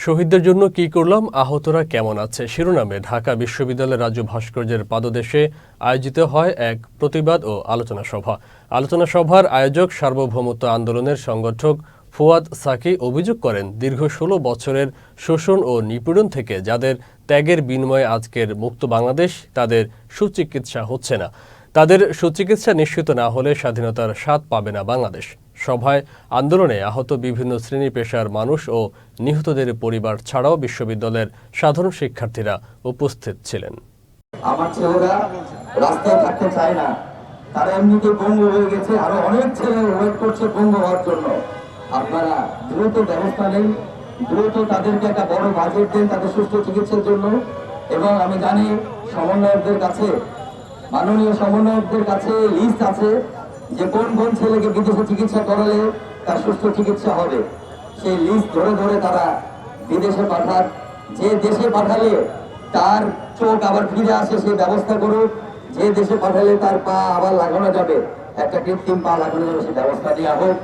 শহীদদের জন্য কি করলাম, আহতরা কেমন আছে শিরোনামে ঢাকা বিশ্ববিদ্যালয়ের রাজ্য ভাস্কর্যের পাদদেশে আয়োজিত হয় এক প্রতিবাদ ও আলোচনা সভা। আলোচনা সভার আয়োজক সার্বভৌমত্ব আন্দোলনের সংগঠক ফুয়াদ সাকি অভিযোগ করেন, দীর্ঘ ১৬ বছরের শোষণ ও নিপীড়ন থেকে যাদের ত্যাগের বিনিময়ে আজকের মুক্ত বাংলাদেশ, তাদের সুচিকিৎসা হচ্ছে না। তাদের সুচিকিৎসা নিশ্চিত না হলে স্বাধীনতার স্বাদ পাবে না বাংলাদেশ। সভায় আন্দোলনে আহত বিভিন্ন শ্রেণী পেশার মানুষ ও নিহতদের পরিবার ছাড়াও বিশ্ববিদ্যালয়ের সাধারণ শিক্ষার্থীরা উপস্থিত ছিলেন। আমার ছেলেরা রাস্তায় থাকতে চায় না, তারা এমনিতে পঙ্গু হয়ে গেছে, আরো অনেক ছেলে ওয়েট করছে পঙ্গু হওয়ার জন্য। আপনারা দ্রুত ব্যবস্থা নেন, দ্রুত তাদেরকে একটা বড় বাজেট দেন তাদের সুস্থ চিকিৎসার জন্য। এবং আমি জানি সমন্বয়কদের কাছে, মাননীয় সমন্বয়কদের কাছে লিস্ট আছে যে কোন কোন ছেলেকে বিদেশে চিকিৎসা করালে তার সুস্থ চিকিৎসা হবে। সেই লিস্ট ধরে ধরে তারা বিদেশে পাঠাক, যে দেশে পাঠালে তার চোখ আবার ফিরে আসে সেই ব্যবস্থা করুক, যে দেশে পাঠালে তার পা আবার লাগানো যাবে, একটা কৃত্রিম পা লাগানো যাবে, সেই ব্যবস্থা দেওয়া হোক।